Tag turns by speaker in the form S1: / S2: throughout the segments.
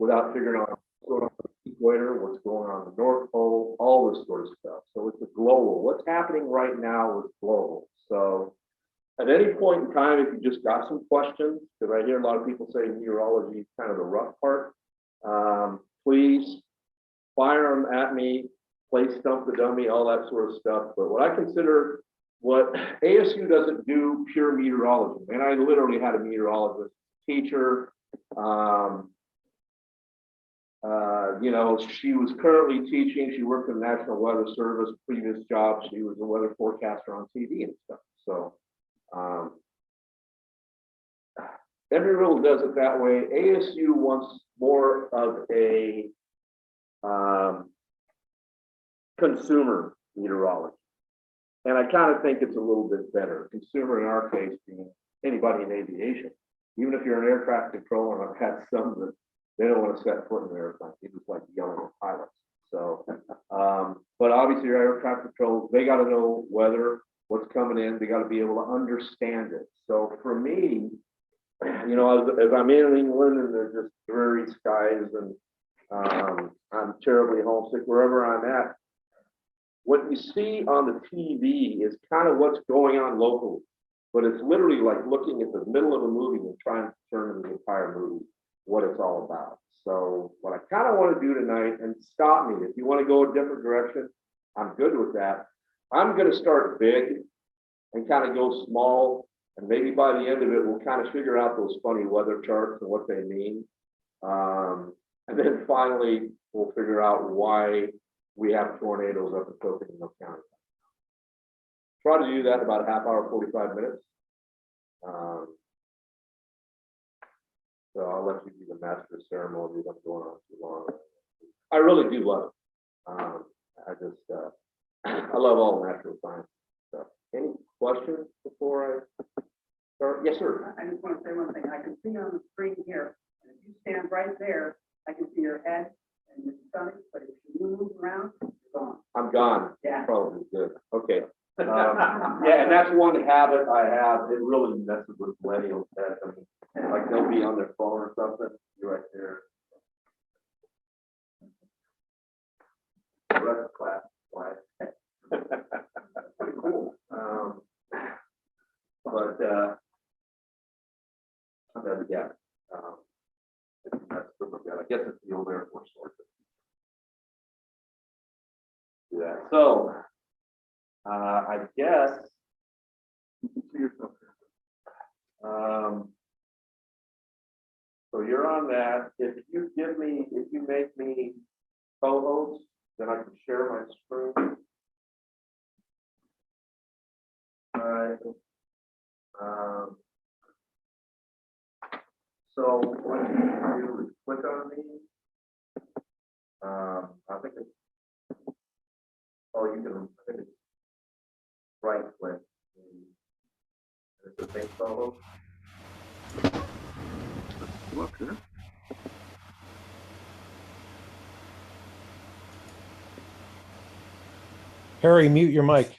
S1: without figuring out what's going on the equator, what's going on the North Pole, all this sort of stuff. So it's a global. What's happening right now is global. So at any point in time, if you just got some questions, because I hear a lot of people say meteorology is kind of the rough part, please fire them at me, play stump the dummy, all that sort of stuff. But what I consider, what ASU doesn't do pure meteorology, and I literally had a meteorologist teacher. You know, she was currently teaching. She worked in the National Weather Service. Previous job, she was a weather forecaster on TV and stuff. So Embry-Riddle does it that way. ASU wants more of a consumer meteorology, and I kind of think it's a little bit better. Consumer in our case being anybody in aviation. Even if you're an air traffic controller, I've had some that they don't want to set foot in the airplane. It's just like yelling at pilots. So, but obviously your air traffic control, they got to know weather, what's coming in. They got to be able to understand it. So for me, you know, as I'm in England and there's just dreary skies and I'm terribly homesick wherever I'm at, what you see on the TV is kind of what's going on locally. But it's literally like looking at the middle of a movie and trying to determine the entire movie, what it's all about. So what I kind of want to do tonight, and stop me, if you want to go a different direction, I'm good with that. I'm going to start big and kind of go small. And maybe by the end of it, we'll kind of figure out those funny weather charts and what they mean. And then finally, we'll figure out why we have tornadoes up in Coconino County. Try to do that in about a half hour, 45 minutes. So I'll let you be the master of ceremony. I'm going on too long. I really do love it. I love all natural science stuff. Any questions before I start? Yes, sir.
S2: I just want to say one thing. I can see on the screen here, and if you stand right there, I can see your head and your stomach, but if you move around, you're gone.
S1: I'm gone.
S2: Yeah.
S1: Probably good. Okay. Yeah, and that's one habit I have. It really messes with millennials' heads. I mean, like they'll be on their phone or something. You're right there. The rest of the class, quiet. Pretty cool. Yeah. That's super good. I guess it's the old Air Force source. Yeah. So, I guess. So you're on that. If you make me co-host, then I can share my screen. All right. So what you do is click on these. I think it's, oh, you can, I think it's right click. It's the same photo.
S3: Look here.
S4: Harry, mute your mic.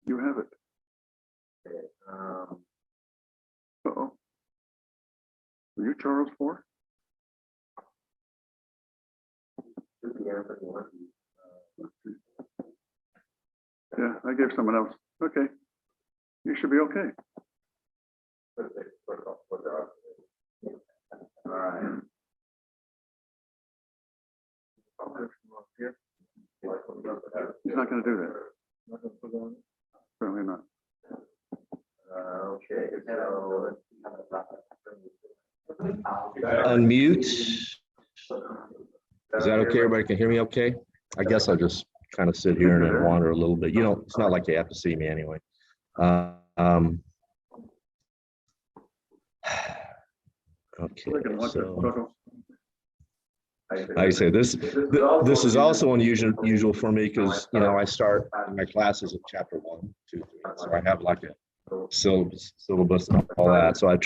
S3: You have it.
S1: Okay,
S3: Uh-oh. Are you Charles Ford?
S1: this is Anthony Wende.
S3: Yeah, I gave someone else. Okay. You should be okay.
S1: All right.
S3: He's not going to do that. Certainly not.
S1: Okay. So
S5: Unmute. Is that okay? Everybody can hear me okay? I guess I'll just kind of sit here and then wander a little bit. You know, it's not like you have to see me anyway. Okay, so like I say, this is also unusual for me because, you know, I start my classes at chapter 1, 2, 3. So I have like a syllabus and all that. So I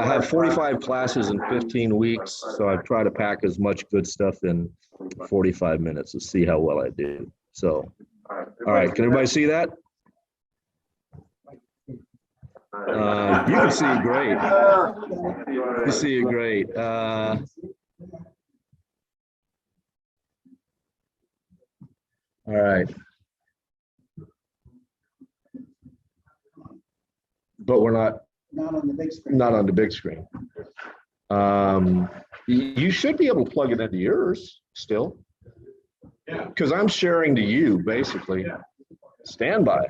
S5: have 45 classes in 15 weeks. So I try to pack as much good stuff in 45 minutes to see how well I do. So All right, can everybody see that? You can see it great. You can see it great. All right. But we're not
S6: on the big screen.
S5: on the big screen. You should be able to plug it into yours still. Yeah. Because I'm sharing to you, basically. Yeah. Stand by.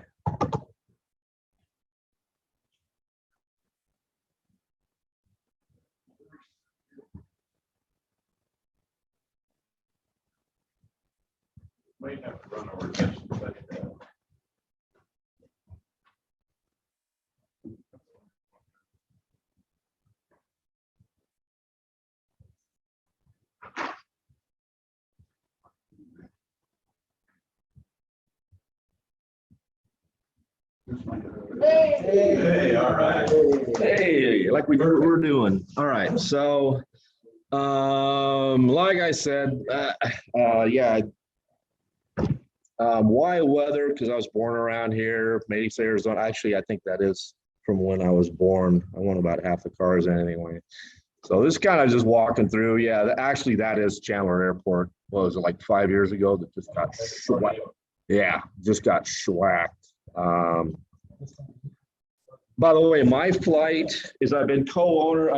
S7: Might have to run over this, but hey, all right.
S5: Hey, like we're doing. All right. So, like I said, yeah. Why weather? Because I was born around here, Mesa, Arizona. Actually, I think that is from when I was born. I won about half the cars anyway. So this kind of just walking through. Yeah, actually, that is Chandler Airport. What was it, like 5 years ago? That just got shellacked. Yeah, just got shellacked. By the way, my flight is I've been co-owner.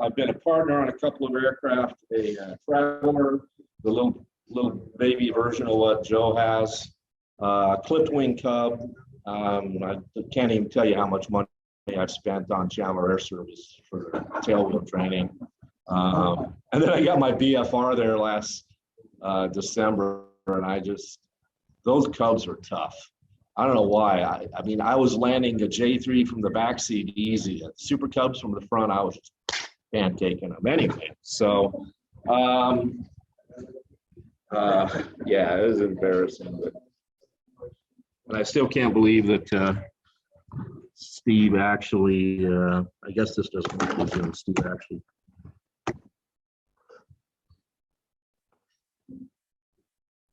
S5: I've been a partner on a couple of aircraft. A Traveler, the little baby version of what Joe has. Clipped wing Cub. I can't even tell you how much money I've spent on Chandler Air Service for tailwheel training. And then I got my BFR there last December, and those Cubs are tough. I don't know why. I mean, I was landing a J3 from the backseat easy. Super Cubs from the front, I was just pancaking them anyway. So, yeah, it was embarrassing. But I still can't believe that Steve actually, I guess this doesn't look as good. Steve actually.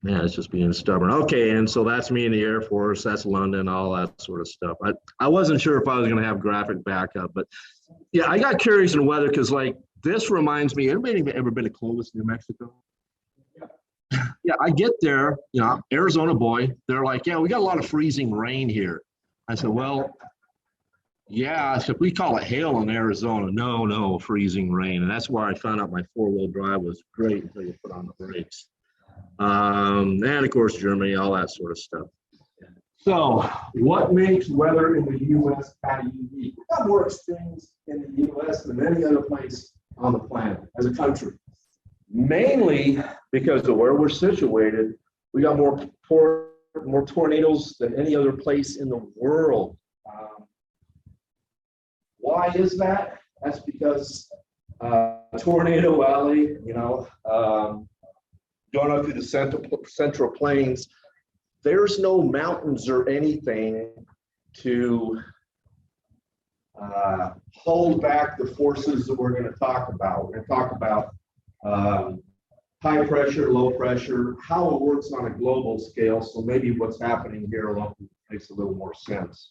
S5: Yeah, it's just being stubborn. Okay, and so that's me in the Air Force. That's London, all that sort of stuff. I wasn't sure if I was going to have graphic backup, but yeah, I got curious in weather because, like, this reminds me. Everybody ever been to Clovis, New Mexico? Yeah, I get there, you know, Arizona boy. They're like, yeah, we got a lot of freezing rain here. I said, well, yeah. I said, we call it hail in Arizona. No, freezing rain, and that's why I found out my four-wheel drive was great until you put on the brakes. And of course, Germany, all that sort of stuff. So what makes weather in the U.S. kind of unique? We've got more extremes in the U.S. than any other place on the planet as a country. Mainly because of where we're situated, we got more tornadoes than any other place in the world. Why is that? That's because Tornado Alley, you know, going up through the central plains, there's no mountains or anything to hold back the forces that we're going to talk about. We're going to talk about high pressure, low pressure, how it works on a global scale. So maybe what's happening here makes a little more sense.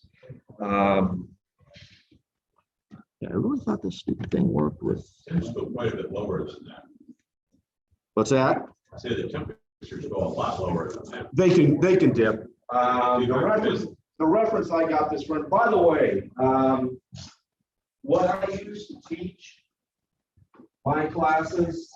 S5: Yeah, I really thought this stupid thing worked with.
S7: It's still quite a bit lower than that.
S5: What's that?
S7: I say the temperatures go a lot lower than that.
S5: They can dip. The reference I got this from, by the way, what I used to teach my classes,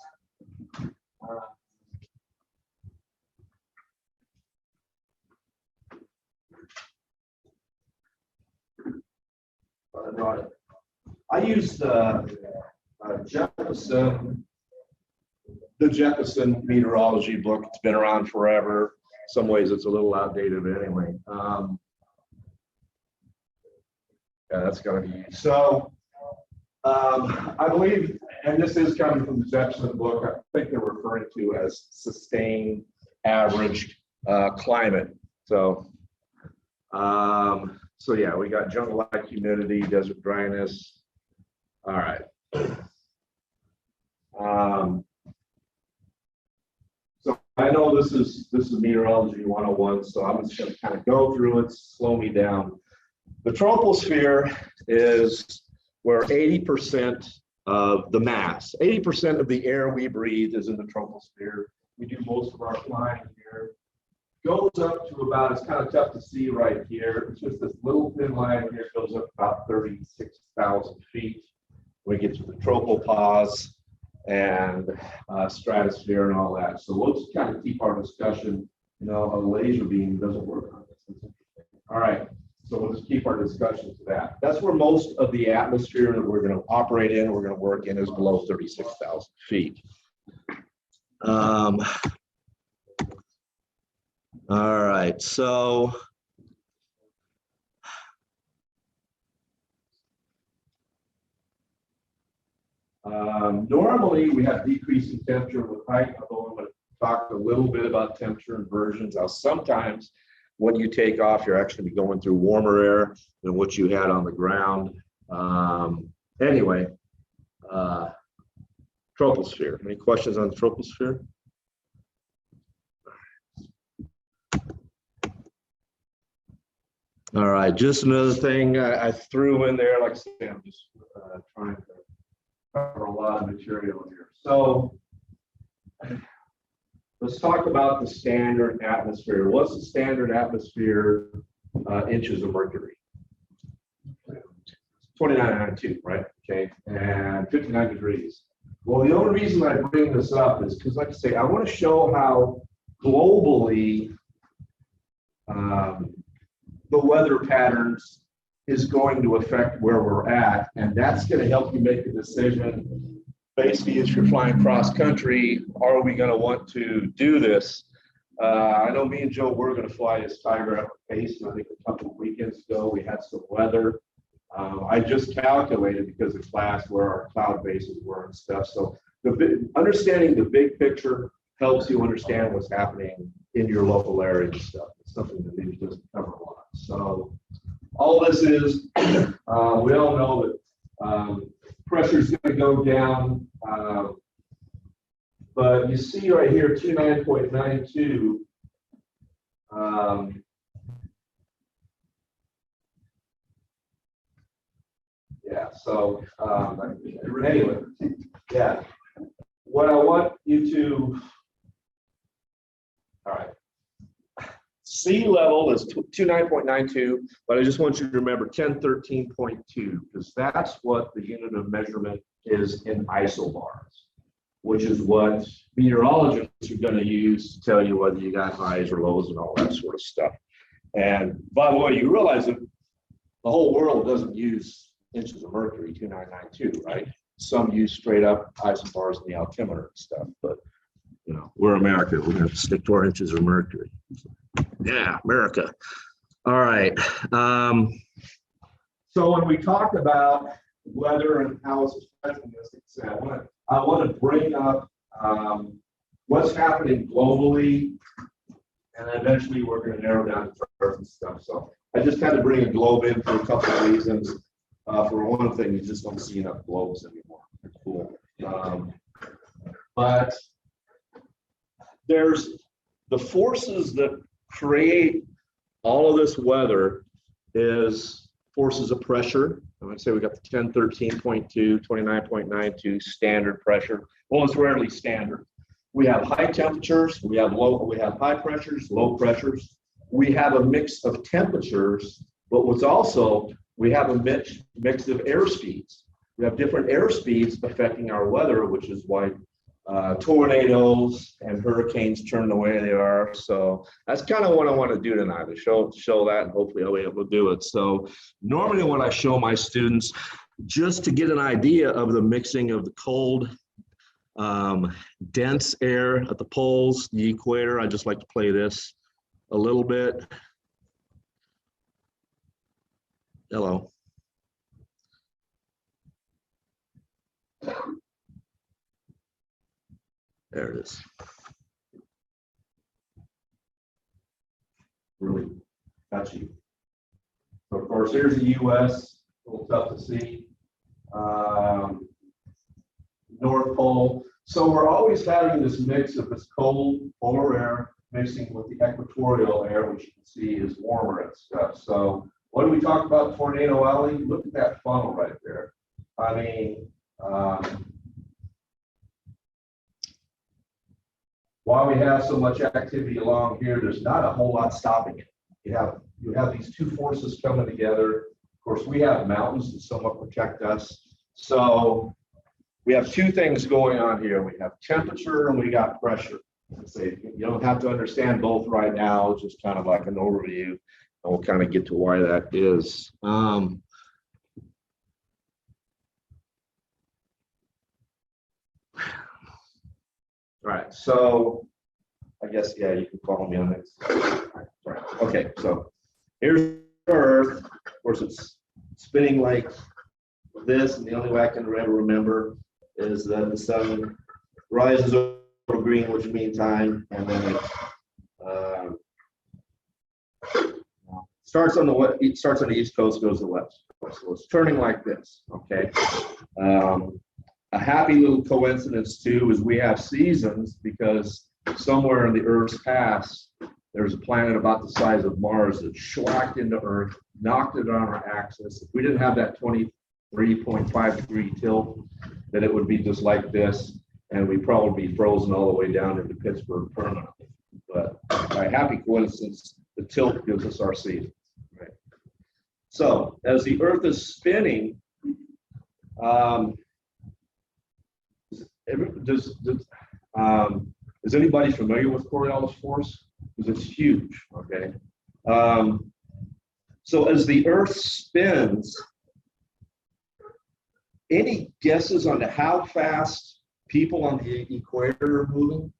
S5: I used Jefferson. The Jefferson meteorology book. It's been around forever. In some ways it's a little outdated, but anyway. Yeah, that's got to be used. So I believe, and this is coming from the Jefferson book, I think they're referring to as sustained average climate. So, so yeah, we got jungle-like humidity, desert dryness. All right.
S1: So I know this is meteorology 101, so I'm just gonna kind of go through it, slow me down. The troposphere is where 80% of the mass, 80% of the air we breathe is in the troposphere. We do most of our flying here. Goes up to about, it's kind of tough to see right here. It's just this little thin line here, goes up about 36,000 feet. We get to the tropopause and stratosphere and all that. So we'll just kind of keep our discussion, you know, a laser beam doesn't work on this. It's interesting. All right, so we'll just keep our discussion to that. That's where most of the atmosphere that we're going to operate in, we're going to work in, is below 36,000 feet. All right, so normally we have decreasing temperature with height, although I'm going to talk a little bit about temperature inversions. Now, sometimes when you take off, you're actually going through warmer air than what you had on the ground. Anyway, troposphere. Any questions on the troposphere? All right, just another thing I threw in there, like I said, I'm just trying to cover a lot of material here. So let's talk about the standard atmosphere. What's the standard atmosphere inches of mercury? 2992, right? Okay, and 59 degrees. Well, the only reason I bring this up is because, like I say, I want to show how globally the weather patterns is going to affect where we're at, and that's going to help you make a decision. Basically, if you're flying cross country, are we going to want to do this? I know me and Joe, we're going to fly this Tiger up at Payson. I think a couple of weekends ago we had some weather. I just calculated because of class where our cloud bases were and stuff. So understanding the big picture helps you understand what's happening in your local area and stuff. It's something that maybe doesn't cover a lot. So all this is, we all know that pressure is going to go down, but you see right here, 29.92. Yeah, so anyway, yeah, what I want you to, all right. Sea level is 29.92, but I just want you to remember 1013.2, because that's what the unit of measurement is in isobars, which is what meteorologists are going to use to tell you whether you got highs or lows and all that sort of stuff. And by the way, you realize that the whole world doesn't use inches of mercury, 2992, right? Some use straight up isobars in the altimeter and stuff, but you know, we're America. We're going to stick to our inches of mercury. Yeah, America. All right. So when we talk about weather and how it's affecting this, I want to bring up what's happening globally, and eventually we're going to narrow down to Earth and stuff. So I just had to bring a globe in for a couple of reasons. For one thing, you just don't see enough globes anymore. They're cool. But there's the forces that create all of this weather is forces of pressure. I'm going to say we got the 1013.2, 29.92 standard pressure. Well, it's rarely standard. We have high temperatures, we have high pressures, low pressures. We have a mix of temperatures, but what's also, we have a mix of air speeds. We have different air speeds affecting our weather, which is why tornadoes and hurricanes turn the way they are. So that's kind of what I want to do tonight, to show that, and hopefully I'll be able to do it. So normally when I show my students, just to get an idea of the mixing of the cold, dense air at the poles, the equator, I just like to play this a little bit. Hello. There it is. Really touchy. So of course, here's the U.S., a little tough to see. North Pole.
S5: So we're always having this mix of this cold polar air mixing with the equatorial air, which you can see is warmer and stuff. So what do we talk about Tornado Alley? Look at that funnel right there. I mean, while we have so much activity along here, there's not a whole lot stopping it. You have these two forces coming together. Of course, we have mountains that somewhat protect us. So we have two things going on here. We have temperature and we got pressure. You don't have to understand both right now. It's just kind of like an overview, and we'll kind of get to why that is. All right, so I guess, yeah, you can follow me on this. Right. Okay, so here's Earth. Of course, it's spinning like this, and the only way I can ever remember is that the sun rises over Greenwich Mean Time, and then it starts on the west. It starts on the east coast, goes to the west. So it's turning like this. Okay. A happy little coincidence too is we have seasons because somewhere in the Earth's past there's a planet about the size of Mars that schwacked into Earth, knocked it on our axis. If we didn't have that 23.5-degree tilt, then it would be just like this, and we'd probably be frozen all the way down into Pittsburgh permanently. But by happy coincidence, the tilt gives us our season. Right? So as the Earth is spinning, is anybody familiar with Coriolis force? Because it's huge. Okay. So as the Earth spins, any guesses on how fast people on the equator are moving?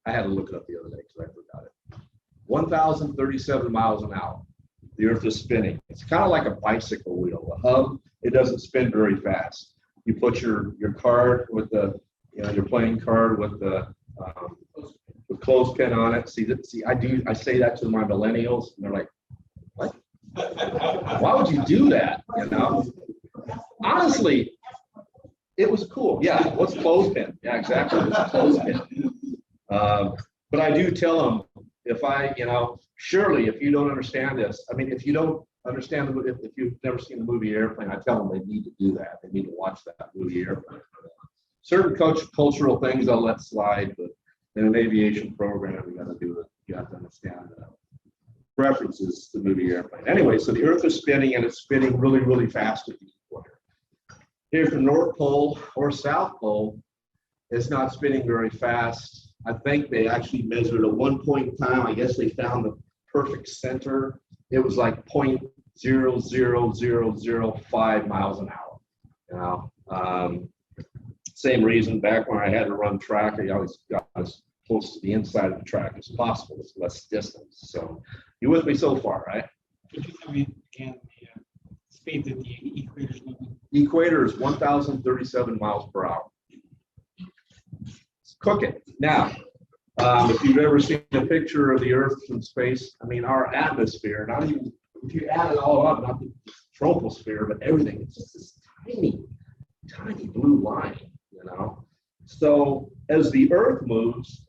S5: I had to look it up the other day because I forgot it. 1,037 miles an hour. The Earth is spinning. It's kind of like a bicycle wheel. The hub, it doesn't spin very fast. You put your card with the, your playing card with the clothespin on it. See, I say that to my millennials, and they're like, "What? Why would you do that?" Honestly, it was cool. Yeah, what's clothespin? Yeah, exactly. What's clothespin? But I do tell them, surely if you don't understand this, I mean, if you don't understand if you've never seen the movie Airplane, I tell them they need to do that. They need to watch that movie Airplane. Certain cultural things I'll let slide, but in an aviation program, we got to do it. You have to understand references to the movie Airplane. Anyway, so the Earth is spinning, and it's spinning really, really fast at the equator. Here's the North Pole or South Pole. It's not spinning very fast. I think they actually measured at one point in time. I guess they found the perfect center. It was like 0.00005 miles an hour. Same reason back when I had to run track, I always got as close to the inside of the track as possible. It's less distance. So you with me so far, right?
S6: Could you tell me again the speed that the equator is moving?
S5: Equator is 1,037 miles per hour. It's cooking. Now, if you've ever seen a picture of the Earth from space, I mean, our atmosphere, not even, if you add it all up, not the troposphere, but everything, it's just this tiny, tiny blue line, So as the Earth moves,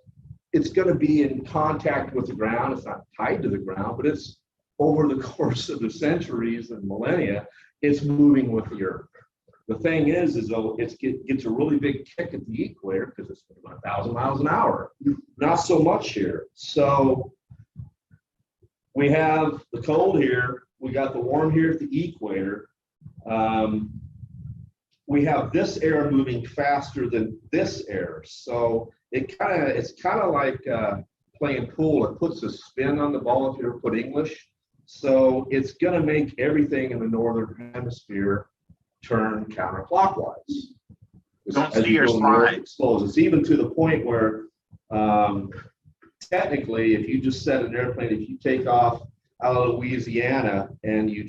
S5: it's going to be in contact with the ground. It's not tied to the ground, but it's over the course of the centuries and millennia, it's moving with the Earth. The thing is though, it gets a really big kick at the equator because it's 1,000 miles an hour. Not so much here. So we have the cold here. We got the warm here at the equator. We have this air moving faster than this air. So it's kind of like playing pool. It puts a spin on the ball if you ever put English. So it's going to make everything in the northern hemisphere turn counterclockwise.
S6: Don't see your slide.
S5: It's even to the point where technically, if you just set an airplane, if you take off out of Louisiana and you're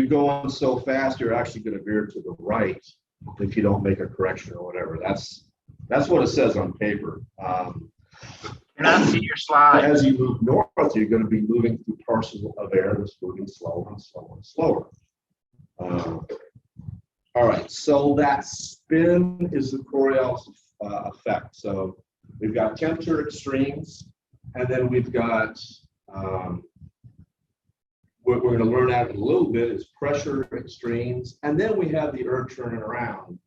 S5: going so fast, you're actually going to veer to the right if you don't make a correction or whatever. That's what it says on paper.
S6: You're not seeing your slide.
S5: As you move north, you're going to be moving through parcels of air that's moving slower and slower and slower. All All right, so that spin is the Coriolis effect. So we've got temperature extremes, and then we've got, what we're going to learn out in a little bit is pressure extremes, and then we have the earth turning around,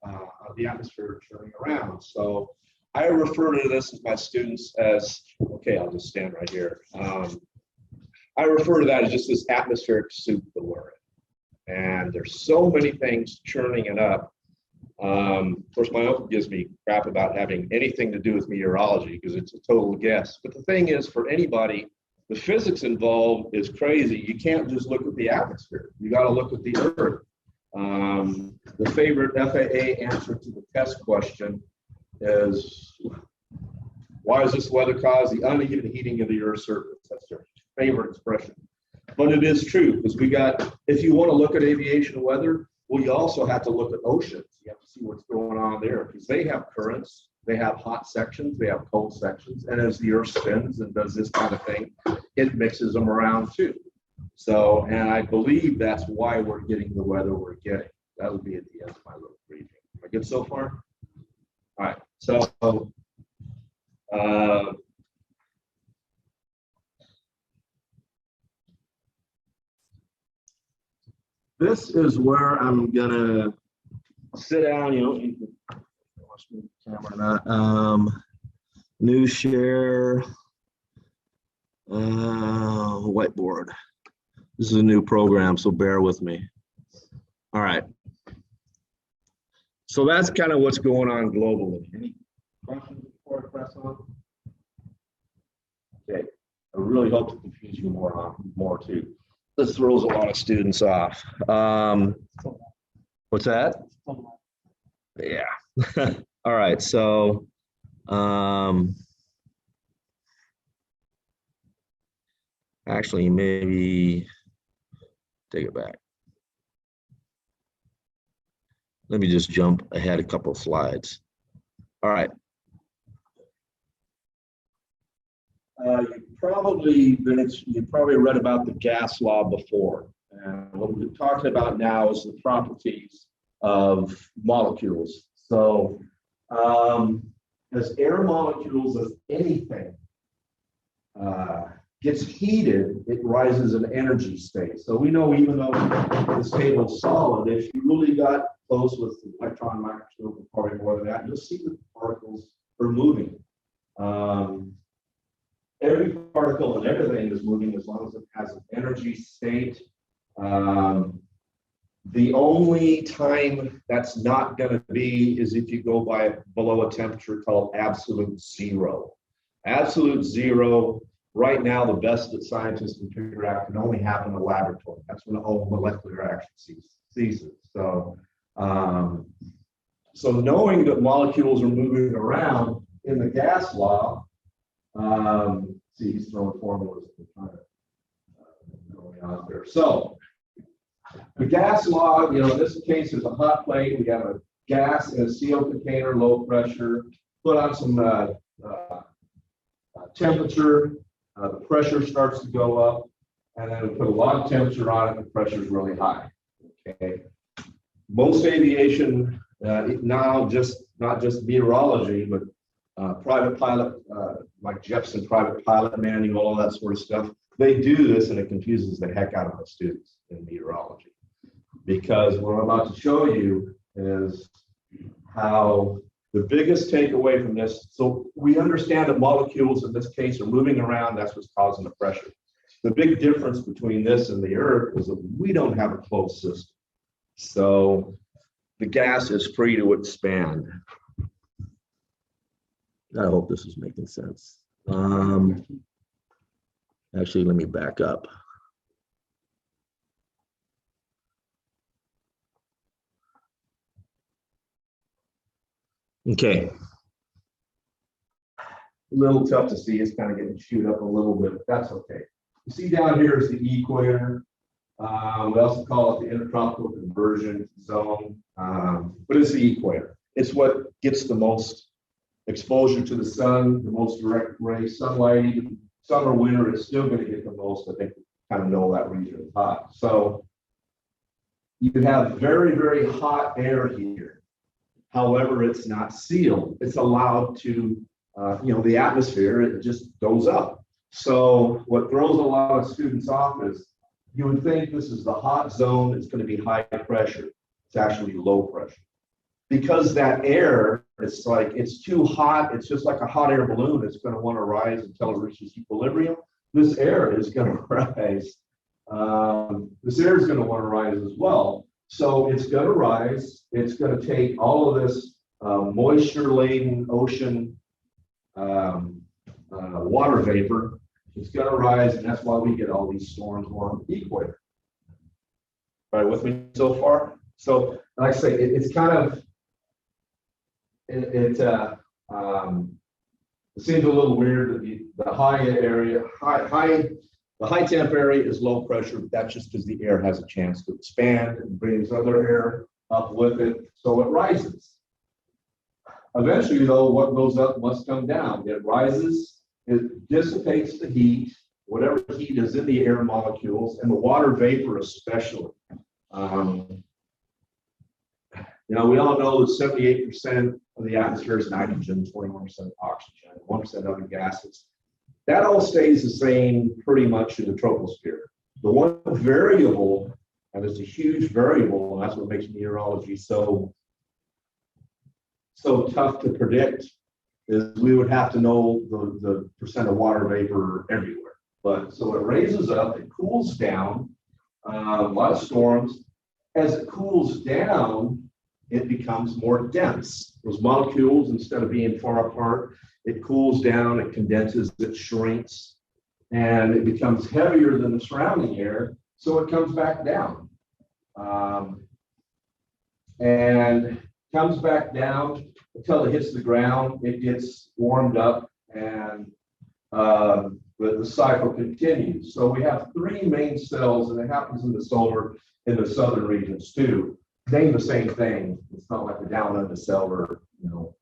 S5: the atmosphere turning around. So I refer to this as my students as, okay, I'll just stand right here. I refer to that as just this atmospheric soup that we're in. And there's so many things churning it up. Of course, my uncle gives me crap about having anything to do with meteorology because it's a total guess. But the thing is, for anybody, the physics involved is crazy. You can't just look at the atmosphere. You got to look at the earth. The favorite FAA answer to the test question is, why does this weather cause the uneven heating of the Earth's surface? That's their favorite expression. But it is true, because we got, if you want to look at aviation weather, well, you also have to look at oceans. You have to see what's going on there, because they have currents, they have hot sections, they have cold sections, and as the Earth spins and does this kind of thing, it mixes them around too. So, and I believe that's why we're getting the weather we're getting. That would be at the end of my little briefing. Am I good so far? All right, so this is where I'm gonna sit down, you know, you can watch me camera or not. New share, whiteboard. This is a new program, so bear with me. All right. So that's kind of what's going on globally. Any questions before I press on? Okay, I really hope to confuse you more too. This throws a lot of students off. What's that? Yeah. All right, so actually maybe take it back. Let me just jump ahead a couple of slides. All right. You've probably read about the gas law before. And what we're talking about now is the properties of molecules. So as air molecules of anything gets heated, it rises in energy state. So we know, even though this table is solid, if you really got close with the electron microscope, and probably more than that, you'll see that the particles are moving. Every particle and everything is moving as long as it has an energy state. The only time that's not going to be is if you go by below a temperature called absolute zero. Absolute zero, right now, the best that scientists can figure out, can only happen in a laboratory. That's when the whole molecular action ceases. So, so knowing that molecules are moving around in the gas law, see, he's throwing formulas going on there. So the gas law, you know, in this case, there's a hot plate. We have a gas in a sealed container, low pressure. Put on some temperature. The pressure starts to go up, and then we put a lot of temperature on it. The pressure is really high. Okay. Most aviation now, not just meteorology, but private pilot, like Jepson private pilot manual, all that sort of stuff. They do this, and it confuses the heck out of my students in meteorology, because what I'm about to show you is how the biggest takeaway from this. So we understand that molecules in this case are moving around. That's what's causing the pressure. The big difference between this and the Earth is that we don't have a closed system. So the gas is free to expand. I hope this is making sense. Actually, let me back up. Okay. A little tough to see. It's kind of getting chewed up a little bit, but that's okay. You see down here is the equator. We also call it the intertropical conversion zone, but it's the equator. It's what gets the most exposure to the sun, the most direct ray sunlight. Even summer, winter, it's still going to get the most. I think we kind of know that region is hot. So you have very, very hot air here. However, it's not sealed. It's allowed to, the atmosphere, it just goes up. So what throws a lot of students off is you would think this is the hot zone, it's going to be high pressure. It's actually low pressure. Because that air, it's too hot, it's just like a hot air balloon. It's going to want to rise until it reaches equilibrium. This air is going to rise. This air is going to want to rise as well. So it's going to rise. It's going to take all of this moisture-laden ocean water vapor. It's going to rise, and that's why we get all these storms along the equator. All right, with me so far? So, like I say, it's kind of, it seems a little weird that the high area, the high temp area is low pressure, but that's just because the air has a chance to expand and brings other air up with it, so it rises. Eventually, though, what goes up must come down. It rises, it dissipates the heat, whatever heat is in the air molecules, and the water vapor especially. We all know that 78% of the atmosphere is nitrogen, 21% oxygen, 1% other gases. That all stays the same pretty much in the troposphere. The one variable, and it's a huge variable, and that's what makes meteorology so tough to predict, is we would have to know the percent of water vapor everywhere. But so it raises up, it cools down, a lot of storms. As it cools down, it becomes more dense. Those molecules, instead of being far apart, it cools down, it condenses, it shrinks, and it becomes heavier than the surrounding air, so it comes back down. And comes back down until it hits the ground, it gets warmed up, and the cycle continues. So we have three main cells, and it happens in the southern regions too. Name the same thing. It's not like the down under cell or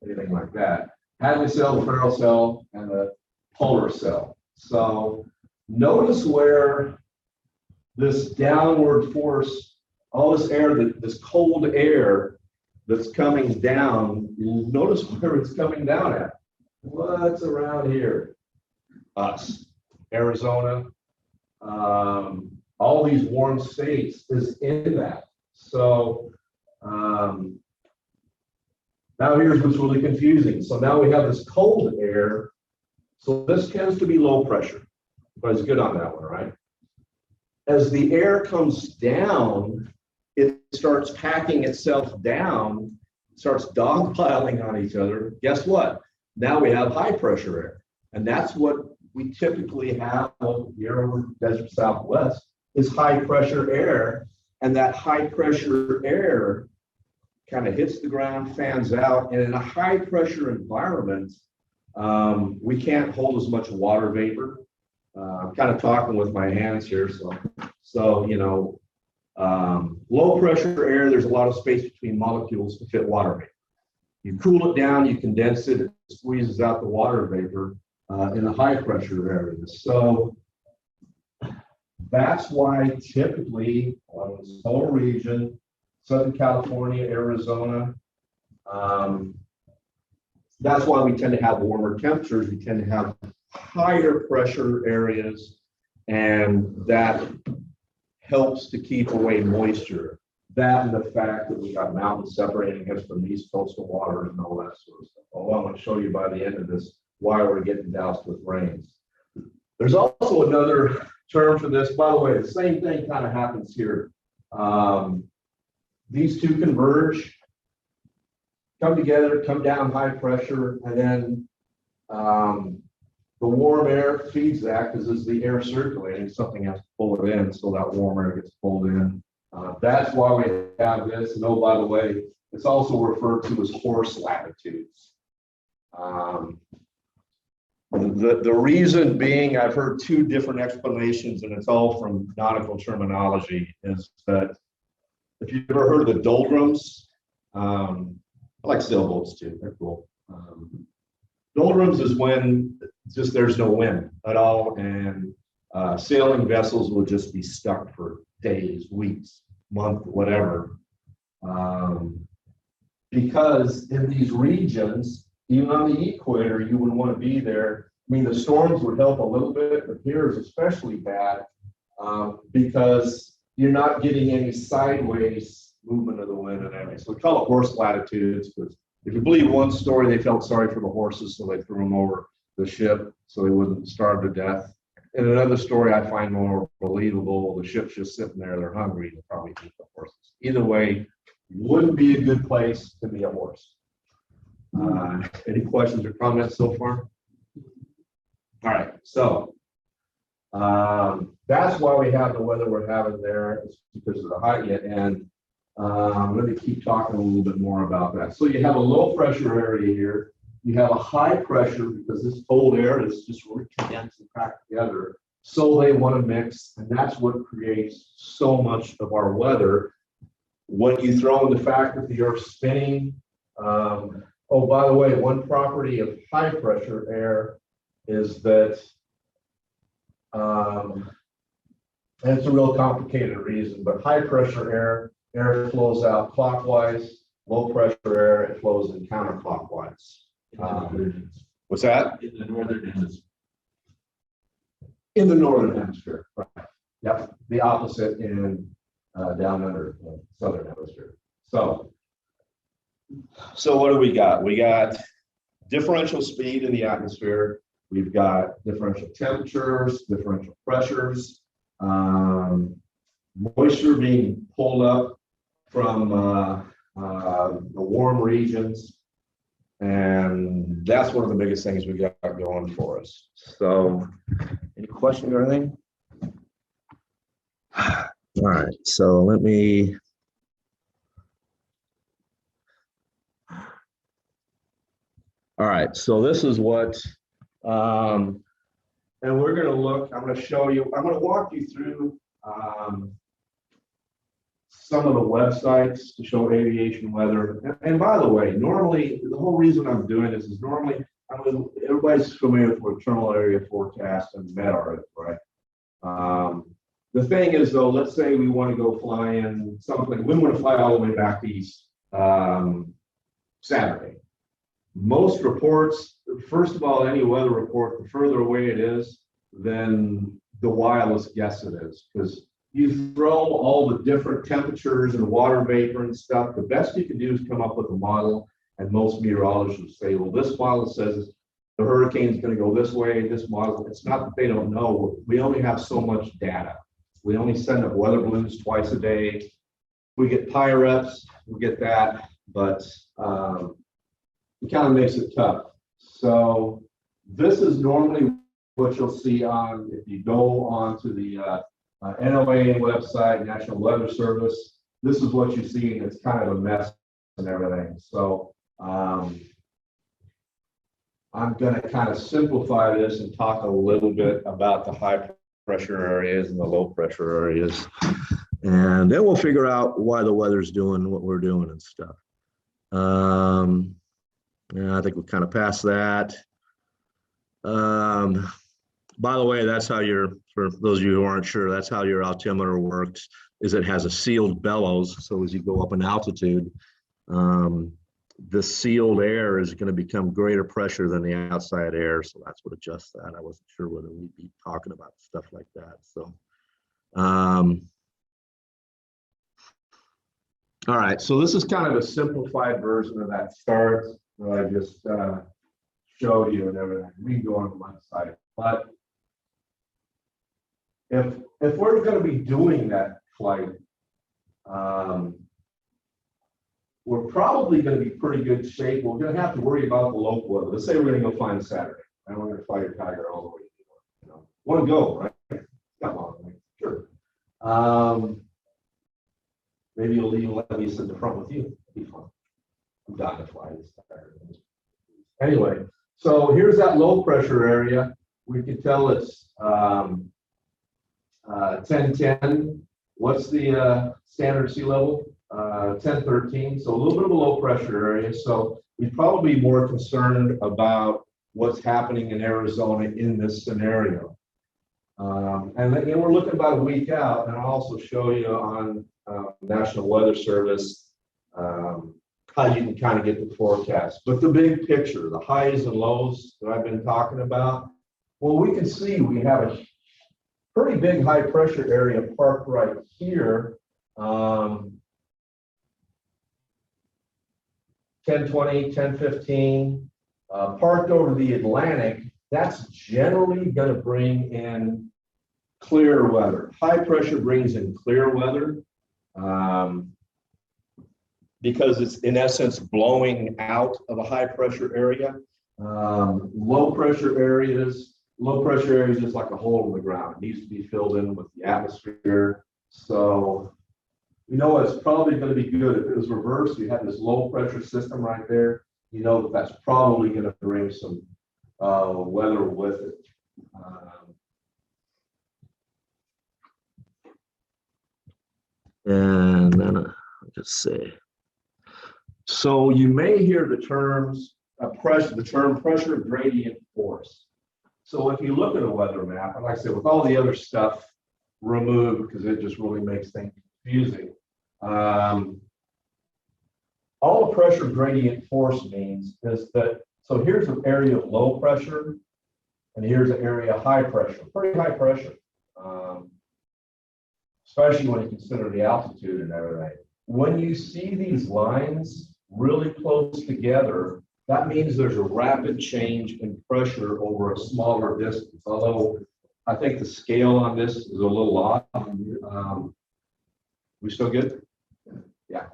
S5: anything like that. Hadley cell, the Farrell cell, and the polar cell. So notice where this downward force, all this air, this cold air that's coming down, notice where it's coming down at. What's around here? Us, Arizona, all these warm states is in that. So now here's what's really confusing. So now we have this cold air. So this tends to be low pressure, but it's good on that one, right? As the air comes down, it starts packing itself down, starts dogpiling on each other. Guess what? Now we have high pressure air. And that's what we typically have here over the desert Southwest is high pressure air. And that high pressure air kind of hits the ground, fans out, and in a high pressure environment, we can't hold as much water vapor. I'm kind of talking with my hands here, so low pressure air, there's a lot of space between molecules to fit water vapor. You cool it down, you condense it, it squeezes out the water vapor in the high pressure areas. So that's why typically on this whole region, Southern California, Arizona, that's why we tend to have warmer temperatures. We tend to have higher pressure areas, and that helps to keep away moisture. That and the fact that we got mountains separating us from these coastal waters and all that sort of stuff. Although I'm going to show you by the end of this why we're getting doused with rains. There's also another term for this. By the way, the same thing kind of happens here. These two converge, come together, come down high pressure, and then the warm air feeds that because as the air circulating, something has to pull it in, so that warm air gets pulled in. That's why we have this. And oh, by the way, it's also referred to as horse latitudes. The reason being, I've heard two different explanations, and it's all from nautical terminology, is that if you've ever heard of the doldrums, I like sailboats too, they're cool. Doldrums is when just there's no wind at all, and sailing vessels will just be stuck for days, weeks. month, whatever. Because in these regions, even on the equator, you wouldn't want to be there. I mean, the storms would help a little bit, but here is especially bad because you're not getting any sideways movement of the wind and everything. So we call it horse latitudes, because if you believe one story, they felt sorry for the horses, so they threw them over the ship so they wouldn't starve to death. In another story I find more believable, the ship's just sitting there, they're hungry, they'll probably eat the horses. Either way, wouldn't be a good place to be a horse. Any questions or comments so far? All right, so that's why we have the weather we're having there. It's because of the height. And let me keep talking a little bit more about that. So you have a low pressure area here. You have a high pressure because this cold air is just really condensed and packed together. So they want to mix, and that's what creates so much of our weather. When you throw in the fact that the Earth's spinning, oh, by the way, one property of high pressure air is that, and it's a real complicated reason, but high pressure air flows out clockwise, low pressure air, it flows in counterclockwise. What's that?
S7: In the northern hemisphere.
S5: In the northern hemisphere, right? Yep, the opposite in down under the southern hemisphere. So what do we got? We got differential speed in the atmosphere. We've got differential temperatures, differential pressures, moisture being pulled up from the warm regions. And that's one of the biggest things we got going for us. So any questions or anything? All right, so let me. All right, so this is what, and we're going to look, I'm going to show you, I'm going to walk you through some of the websites to show aviation weather. And by the way, normally, the whole reason I'm doing this is normally, everybody's familiar with terminal area forecast and METAR, right? The thing is, though, let's say we want to go fly in something, we want to fly all the way back east Saturday. Most reports, first of all, any weather report, the further away it is, then the wildest guess it is. Because you throw all the different temperatures and water vapor and stuff, the best you can do is come up with a model. And most meteorologists will say, well, this model says the hurricane's going to go this way, this model. It's not that they don't know. We only have so much data. We only send up weather balloons twice a day. We get PIREPs, we get that, but it kind of makes it tough. So this is normally what you'll see on, if you go onto the NOAA website, National Weather Service, this is what you see, and it's kind of a mess and everything. So I'm going to kind of simplify this and talk a little bit about the high pressure areas and the low pressure areas. And then we'll figure out why the weather's doing what we're doing and stuff. Yeah, I think we're kind of past that. By the way, that's how for those of you who aren't sure, that's how your altimeter works, is it has a sealed bellows. So as you go up in altitude, the sealed air is going to become greater pressure than the outside air. So that's what adjusts that. I wasn't sure whether we'd be talking about stuff like that. So, all right, so this is kind of a simplified version of that chart that I just showed you and everything. We can go on the website, but if we're going to be doing that flight, we're probably going to be pretty good shape. We're going to have to worry about the local weather. Let's say we're going to go fly on Saturday, and we're going to fly your Tiger all the way. You know, want to go, right? Come on, right? Sure. Maybe you'll even let me sit in the front with you. It'd be fun. I'm dying to fly this Tiger. Anyway, so here's that low pressure area. We can tell it's 1010. What's the standard sea level? 1013. So a little bit of a low pressure area. So we'd probably be more concerned about what's happening in Arizona in this scenario. And we're looking about a week out, and I'll also show you on National Weather Service, how you can kind of get the forecast. But the big picture, the highs and lows that I've been talking about, well, we can see we have a pretty big high pressure area parked right here. 1020, 1015, parked over the Atlantic. That's generally going to bring in clear weather. High pressure brings in clear weather because it's in essence blowing out of a high pressure area. Low pressure areas is like a hole in the ground. It needs to be filled in with the atmosphere. So you know it's probably going to be good. If it was reversed, you have this low pressure system right there, you know that's probably going to bring some weather with it. And then let's see. So you may hear the terms the term pressure gradient force. So if you look at a weather map, and like I said, with all the other stuff removed because it just really makes things confusing. All the pressure gradient force means is that, so here's an area of low pressure, and here's an area of high pressure, pretty high pressure, especially when you consider the altitude and everything. When you see these lines really close together, that means there's a rapid change in pressure over a smaller distance. Although I think the scale on this is a little off. We still good? Yeah.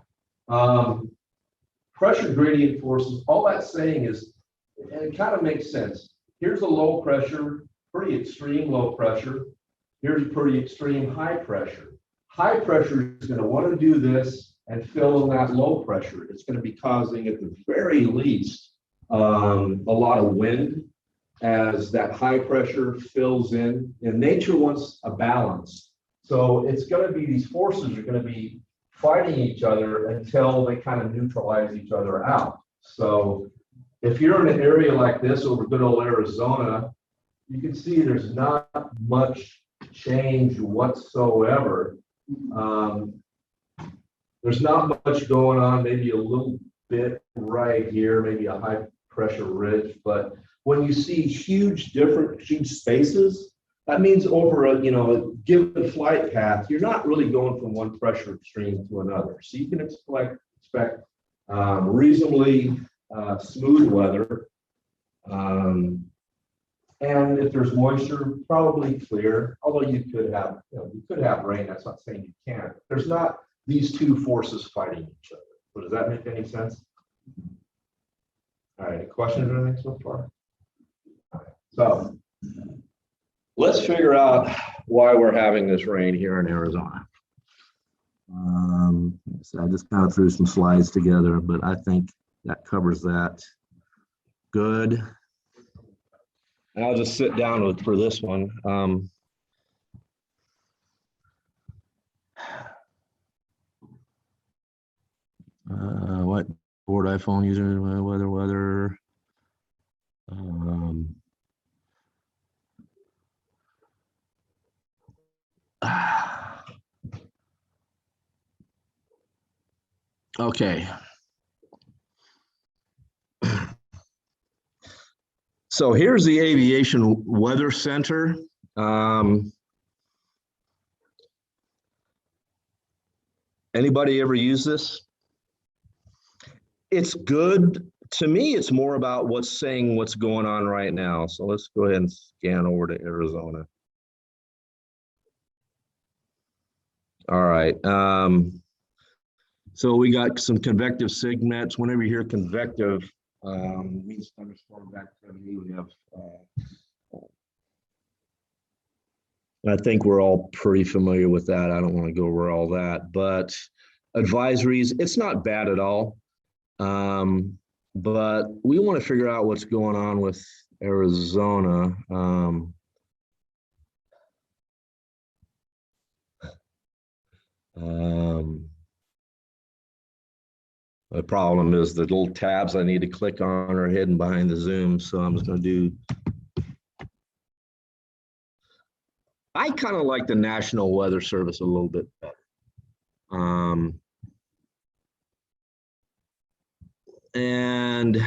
S5: Pressure gradient forces, all that's saying is, and it kind of makes sense. Here's a low pressure, pretty extreme low pressure. Here's pretty extreme high pressure. High pressure is going to want to do this and fill in that low pressure. It's going to be causing, at the very least, a lot of wind as that high pressure fills in. And nature wants a balance. So it's going to be, these forces are going to be fighting each other until they kind of neutralize each other out. So if you're in an area like this over good old Arizona, you can see there's not much change whatsoever. There's not much going on, maybe a little bit right here, maybe a high pressure ridge, but when you see huge spaces, that means over a given flight path, you're not really going from one pressure extreme to another. So you can expect reasonably smooth weather. And if there's moisture, probably clear, although you could have rain. That's not saying you can't. There's not these two forces fighting each other. So does that make any sense? All right, any questions or anything so far? All right, so let's figure out why we're having this rain here in Arizona. So I just kind of threw some slides together, but I think that covers that good. And I'll just sit down for this one. What board iPhone user, weather. Okay. So here's the Aviation Weather Center. Anybody ever use this? It's good. To me, it's more about what's going on right now. So let's go ahead and scan over to Arizona. All right. So we got some convective signets. Whenever you hear convective, means thunderstorm activity. We have, I think we're all pretty familiar with that. I don't want to go over all that, but advisories, it's not bad at all. But we want to figure out what's going on with Arizona. The problem is the little tabs I need to click on are hidden behind the Zoom, so I'm just going to do. I kind of like the National Weather Service a little bit better. And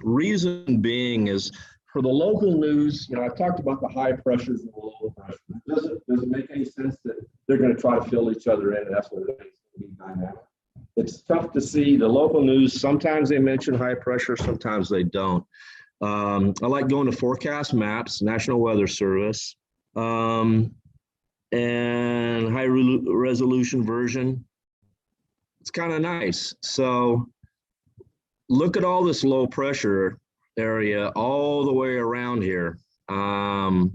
S5: reason being is for the local news, you know, I've talked about the high pressures and the low pressures. Doesn't make any sense that they're going to try to fill each other in. And that's what it is. It's tough to see the local news. Sometimes they mention high pressure, sometimes they don't. I like going to forecast maps, National Weather Service, and high resolution version. It's kind of nice. So look at all this low pressure area all the way around here. And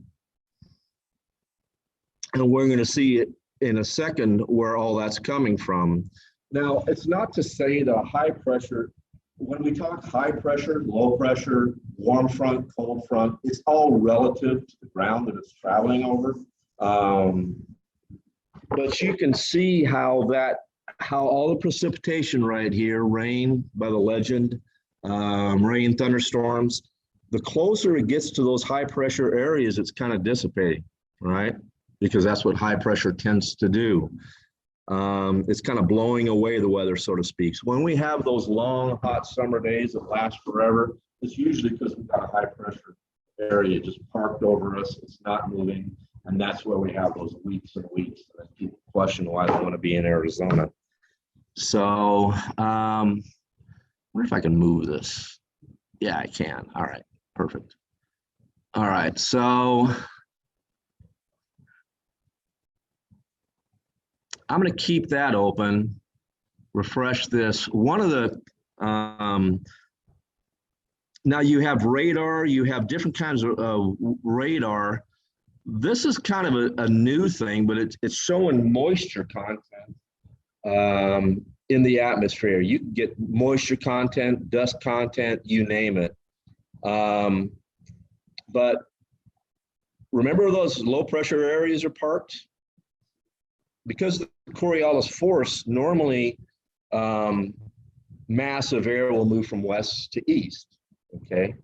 S5: we're going to see it in a second where all that's coming from. Now, it's not to say the high pressure, when we talk high pressure, low pressure, warm front, cold front, it's all relative to the ground that it's traveling over. But you can see how all the precipitation right here, rain by the legend, rain, thunderstorms, the closer it gets to those high pressure areas, it's kind of dissipating, right? Because that's what high pressure tends to do. It's kind of blowing away the weather, so to speak. So when we have those long, hot summer days that last forever, it's usually because we've got a high pressure area just parked over us. It's not moving. And that's where we have those weeks and weeks that people question why they want to be in Arizona. So, I wonder if I can move this. Yeah, I can. All right, perfect. All right, so I'm going to keep that open, refresh this. One of the, now you have radar, you have different kinds of radar. This is kind of a new thing, but it's showing moisture content in the atmosphere. You can get moisture content, dust content, you name it. But remember those low pressure areas are parked? Because the Coriolis force, normally mass of air will move from west to east, okay?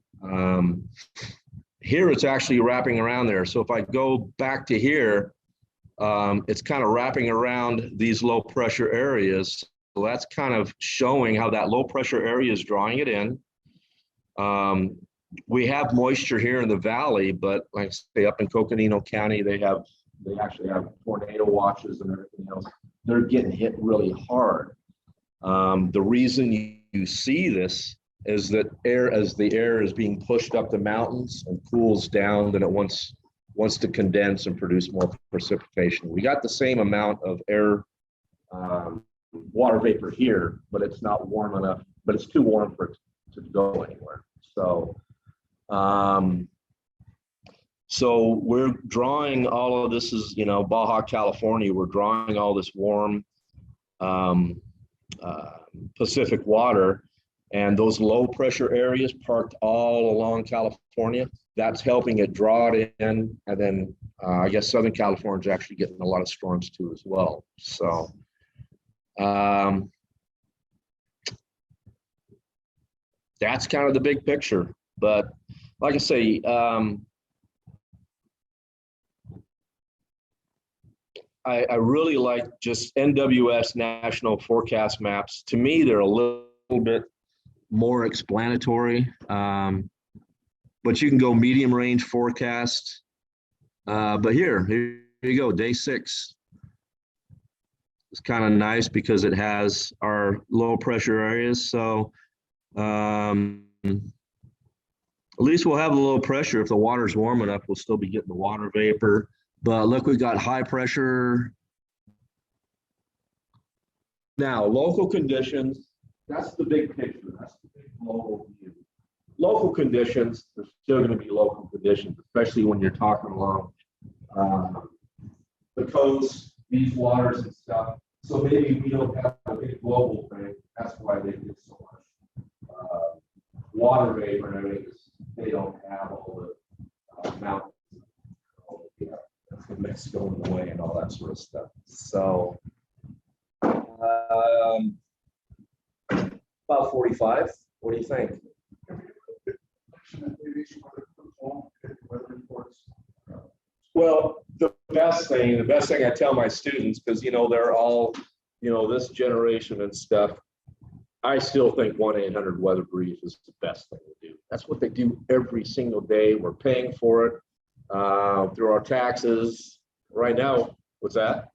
S5: Here it's actually wrapping around there. So if I go back to here, it's kind of wrapping around these low pressure areas. So that's kind of showing how that low pressure area is drawing it in. We have moisture here in the valley, but like I say, up in Coconino County, they actually have tornado watches and everything else. They're getting hit really hard. The reason you see this is that as the air is being pushed up the mountains and cools down, then it wants to condense and produce more precipitation. We got the same amount of air, water vapor here, but it's not warm enough, but it's too warm for it to go anywhere. So we're drawing all of this is, you know, Baja California, we're drawing all this warm Pacific water, and those low pressure areas parked all along California, that's helping it draw it in. And then I guess Southern California is actually getting a lot of storms too as well. So that's kind of the big picture. But like I say, I really like just NWS national forecast maps. To me, they're a little bit more explanatory, but you can go medium range forecast. But here you go, day 6. It's kind of nice because it has our low pressure areas. So at least we'll have a low pressure. If the water's warm enough, we'll still be getting the water vapor. But look, we've got high pressure. Now, local conditions, that's the big picture. That's the big global view. Local conditions, there's still going to be local conditions, especially when you're talking along the coast, these waters and stuff. So maybe we don't have a big global thing. That's why they get so much water vapor. I mean, they don't have all the mountains. Mexico in the way and all that sort of stuff. So about 45. What do you think? Well, the valley best thing I tell my students, because, you know, they're all, you know, this generation and stuff, I still think 1-800-WEATHER BRIEF is the best thing to do. That's what they do every single day. We're paying for it through our taxes. Right now, what's that?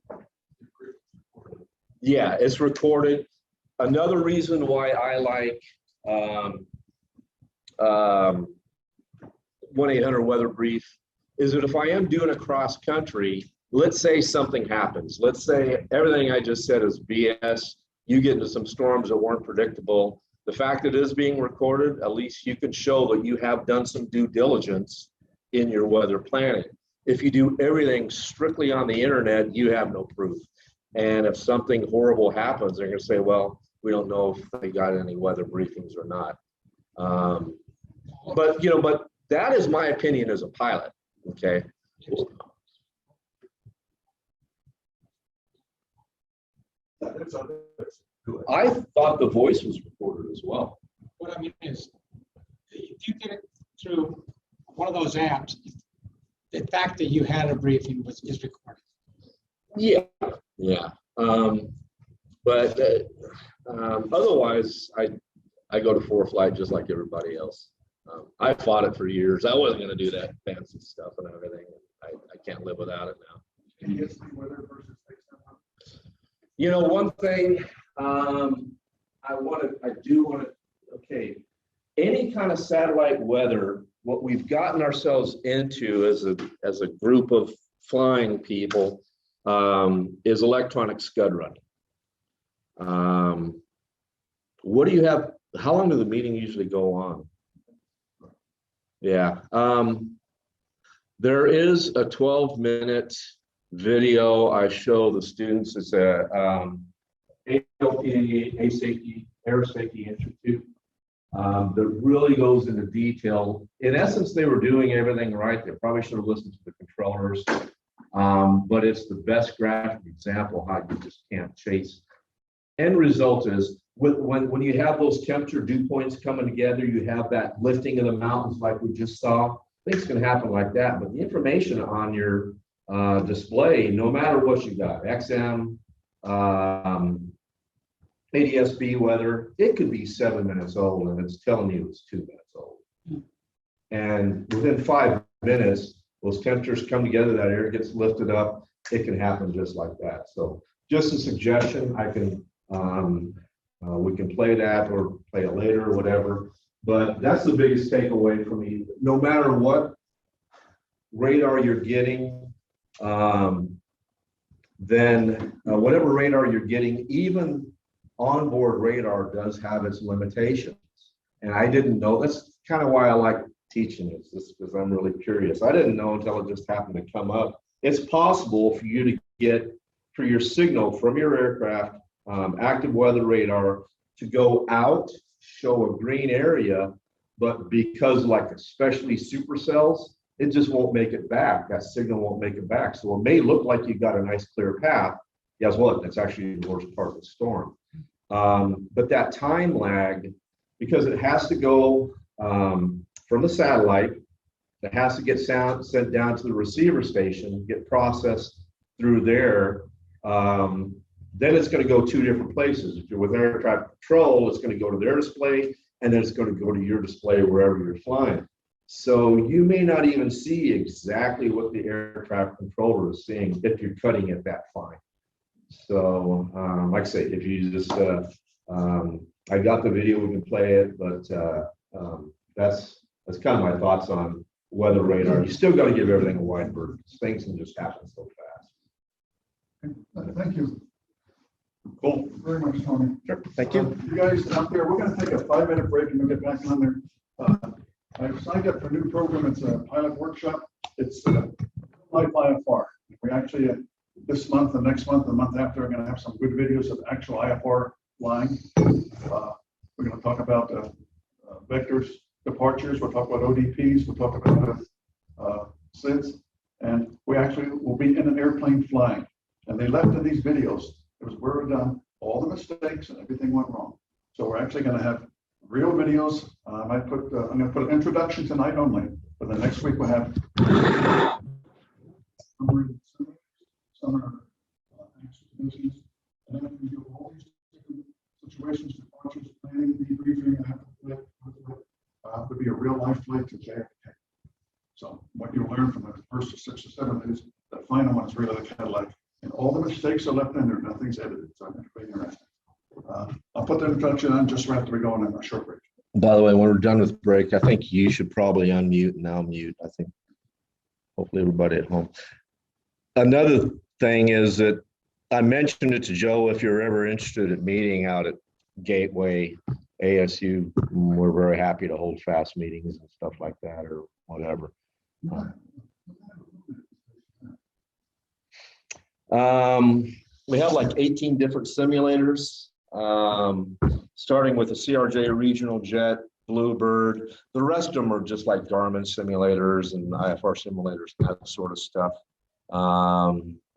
S5: Yeah, it's recorded. Another reason why I like 1-800-WEATHER BRIEF is that if I am doing a cross country, let's say something happens. Let's say everything I just said is BS. You get into some storms that weren't predictable. The fact that it is being recorded, at least you can show that you have done some due diligence in your weather planning. If you do everything strictly on the internet, you have no proof. And if something horrible happens, they're going to say, well, we don't know if they got any weather briefings or not. But, you know, but that is my opinion as a pilot. Okay. I thought the voice was recorded as well.
S6: What I mean is, if you get it through one of those apps, the fact that you had a briefing is recorded.
S5: Yeah. Yeah. But otherwise, I go to flight just like everybody else. I fought it for years. I wasn't going to do that fancy stuff and everything. I can't live without it now. You know, one thing I do want to, okay, any kind of satellite weather, what we've gotten ourselves into as a group of flying people is electronic scud running. What do you have? How long do the meetings usually go on? Yeah. There is a 12-minute video I show the students. It's a ALP, Air Safety Institute, that really goes into detail. In essence, they were doing everything right. They probably should have listened to the controllers, but it's the best graphic example how you just can't chase. End result is when you have those temperature dew points coming together, you have that lifting of the mountains like we just saw. Things can happen like that, but the information on your display, no matter what you got, XM, ADSB weather, it could be 7 minutes old and it's telling you it's 2 minutes old. And within 5 minutes, those temperatures come together, that air gets lifted up, it can happen just like that. So just a suggestion, I can, we can play that or play it later or whatever, but that's the biggest takeaway for me. No matter what radar you're getting, whatever radar you're getting, even onboard radar does have its limitations. And I didn't know, that's kind of why I like teaching this, because I'm really curious. I didn't know until it just happened to come up. It's possible for you to get, for your signal from your aircraft, active weather radar, to go out, show a green area, but because like especially supercells, it just won't make it back. That signal won't make it back. So it may look like you've got a nice clear path. Guess what? That's actually the worst part of the storm. But that time lag, because it has to go from the satellite, it has to get sent down to the receiver station, get processed through there. Then it's going to go 2 different places. If you're with air traffic control, it's going to go to their display, and then it's going to go to your display wherever you're flying. So you may not even see exactly what the air traffic controller is seeing if you're cutting it that fine. So like I say, if you just, I got the video, we can play it, but that's kind of my thoughts on weather radar. You still got to give everything a wide berth. Things can just happen so fast.
S3: Thank you. Cool. Very much, Tony.
S5: Sure. Thank you.
S3: You guys out there, we're going to take a 5-minute break and we'll get back on there. I've signed up for a new program. It's a pilot workshop. It's Life IFR. We actually, this month and next month, the month after, are going to have some good videos of actual IFR flying. We're going to talk about vectors, departures. We'll talk about ODPs. We'll talk about SIDS. And we actually will be in an airplane flying. And they left in these videos, it was where we're done, all the mistakes and everything went wrong. So we're actually going to have real videos. I'm going to put an introduction tonight only, but the next week we'll have summer activities. And then we do all these different situations, departures, planning, debriefing, would be a real life flight to JFK. So what you learn from the first 6 or 7 days, the final one is really kind of like, and all the mistakes are left in there, nothing's edited. So it's pretty interesting. I'll put the introduction on just right after we go on a short break.
S5: By the way, when we're done with break, I think you should probably unmute and I'll mute. I think hopefully everybody at home. Another thing is that I mentioned it to Joe, if you're ever interested in meeting out at Gateway ASU, we're very happy to hold fast meetings and stuff like that or whatever. We have like 18 different simulators, starting with the CRJ Regional Jet, Bluebird. The rest of them are just like Garmin simulators and IFR simulators, and that sort of stuff.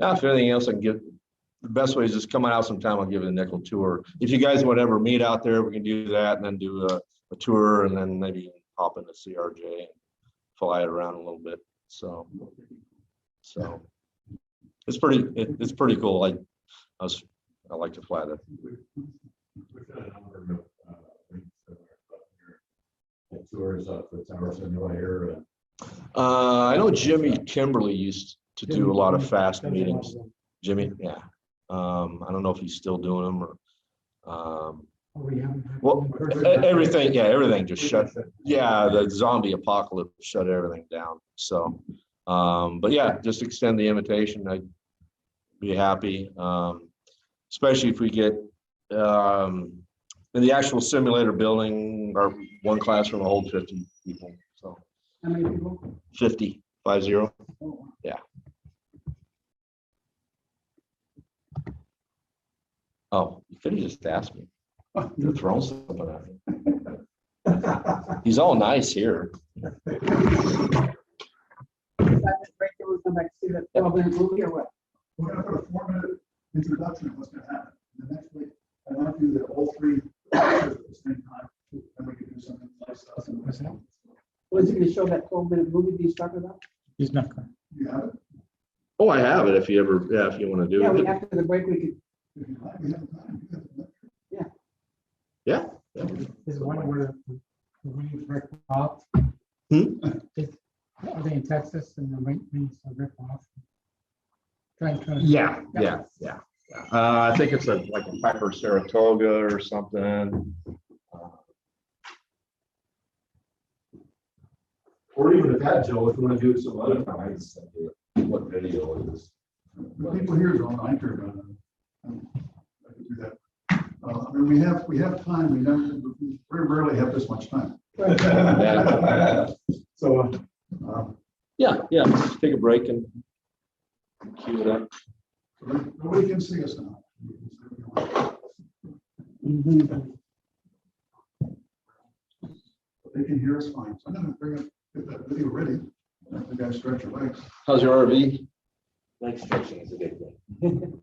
S5: If anything else, I can give. The best way is just come out sometime. I'll give you a nickel tour. If you guys would ever meet out there, we can do that and then do a tour and then maybe hop into CRJ and fly it around a little bit. So it's pretty cool. I like to fly that.
S7: We've got a number of tours up the tower simulator.
S5: I know Jimmy Kimberly used to do a lot of fast meetings. Jimmy, yeah. I don't know if he's still doing them or. Well, everything just shut. Yeah, the zombie apocalypse shut everything down. So, but yeah, just extend the invitation. I'd be happy, especially if we get in the actual simulator building. Our one classroom will hold 50 people. So,
S2: How many people?
S5: 50. Yeah. Oh, you could have just asked me. You're throwing something at me. He's all nice here.
S2: Come back to see that 12-minute movie or what?
S3: We're gonna put a 4-minute introduction of what's gonna happen. The next week, I want to do the all 3 at the same time, and we can do something like stuff.
S2: Was he gonna show that 12-minute movie he's talking about?
S6: He's not going.
S3: You have it?
S5: Oh, I have it if you ever, if you want to do
S2: Yeah,
S5: it.
S2: after the break, we could,
S3: If you like, we have time.
S5: Yeah.
S6: Is one where the wings rip off? Are they in Texas and the wings rip off?
S5: Yeah. I think it's like a Piper Saratoga or something.
S7: Or even at that, Joe, if you want to do it some other time, I can send you what video it is.
S3: The people here are on anchor. I could do that. I mean, we have time. We very rarely have this much time. So,
S5: Yeah. Just take a break and cue it up.
S3: nobody can see us now. But they can hear us fine. So I'm gonna get that video ready. The guys stretch your legs.
S5: How's your RV? Leg stretching is a big thing.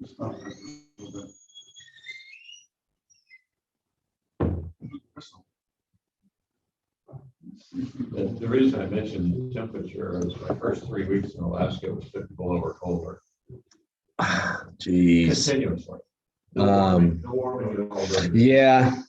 S3: Just stop there a little bit.
S7: The reason I mentioned temperature is my first 3 weeks in Alaska was 50 below or colder.
S5: Jeez.
S7: Continuously.
S5: No warming at all during the- Yeah,